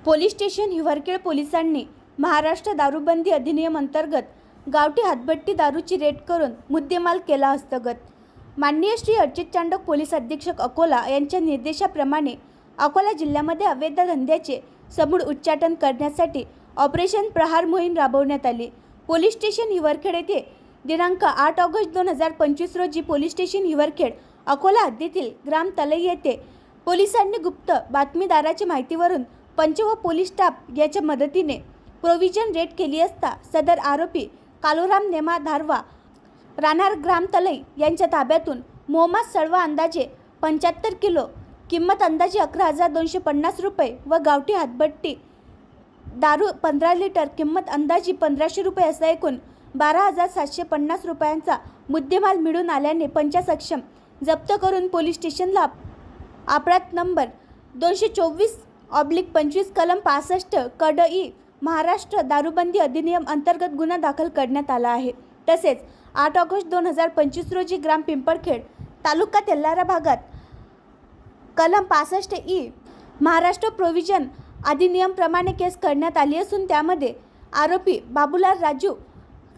Police station Hiwarkhed पोलिसांनी महाराष्ट्र दारूबंदी अधिनियम अंतर्गत गावठी हातभट्टी दारूची रेड करून मुद्देमाल केला हस्तगत। माननीय श्री अर्चित चांडक पोलीस अधीक्षक अकोला यांच्या निर्देशाप्रमाणे अकोला जिल्ह्यामध्ये अवैध धंद्याचे समूळ उच्चाटन करण्यासाठी ऑपरेशन प्रहार मोहीम राबवण्यात आली। पोलीस स्टेशन हिवरखेड येथे दिनांक 8 ऑगस्ट 2025 रोजी पोलीस स्टेशन हिवरखेड अकोला हद्दीतील ग्राम तलई येथे पोलिसांनी गुप्त बातमीदाराच्या माहितीवरून पंच व पोलीस स्टाफ याच्या मदतीने प्रोव्हिजन रेड केली असता सदर आरोपी कालूराम नेमा धारवा राहणार ग्राम तलई यांच्या ताब्यातून मोहम्मद सळवा अंदाजे 75 किलो किंमत अंदाजे 11,250 रुपये व गावठी हातभट्टी दारू 15 लिटर किंमत अंदाजे 1500 रुपये असा एकूण 12,750 रुपयांचा मुद्देमाल मिळून आल्याने पंचासक्षम जप्त करून पोलीस स्टेशनला अपराध नंबर 224/25 कलम 65 कड इ महाराष्ट्र दारूबंदी अधिनियम अंतर्गत गुन्हा दाखल करण्यात आला आहे। तसेच 8 ऑगस्ट 2025 रोजी ग्राम पिंपळखेड तालुका तेल्हारा भागात कलम 65 इ महाराष्ट्र प्रोव्हिजन अधिनियम प्रमाणे केस करण्यात आली असून त्यामध्ये आरोपी बाबूलाल राजू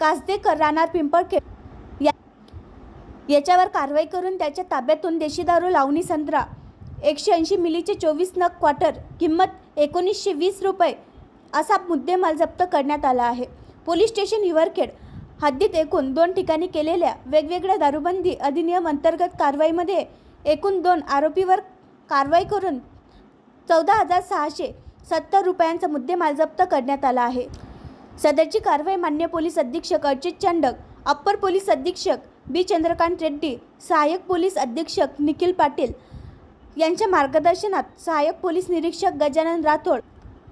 कासदेकर राहणार पिंपळखेड याच्यावर कारवाई करून त्याच्या ताब्यातून देशी दारू लावणी संत्रा 180 मिलीचे 24 नग क्वार्टर किंमत 1920 रुपये असा मुद्देमाल जप्त करण्यात आला आहे। पोलीस स्टेशन हिवरखेड हद्दीत एकूण 2 ठिकाणी केलेल्या वेगवेगळ्या दारूबंदी अधिनियम अंतर्गत कारवाईमध्ये एकूण 2 आरोपीवर कारवाई करून 14,670 रुपयांचा मुद्देमाल जप्त करण्यात आला आहे। सदरची कारवाई माननीय पोलीस अधीक्षक अर्चित चांडक, अप्पर पोलीस अधीक्षक बी चंद्रकांत रेड्डी, सहाय्यक पोलीस अधीक्षक निखिल पाटील यांच्या मार्गदर्शनात सहाय्यक पोलीस निरीक्षक गजानन राठोड,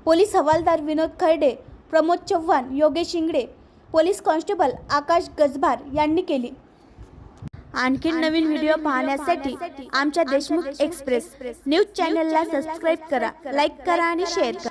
पोलीस हवालदार विनोद खर्डे, प्रमोद चव्हाण, योगेश इंगडे, पोलीस कॉन्स्टेबल आकाश गजभार यांनी केली। आणखी नवीन व्हिडिओ पाहण्यासाठी आमच्या देशमुख एक्सप्रेस न्यूज चॅनलला सबस्क्राईब करा, लाईक करा आणि शेअर करा।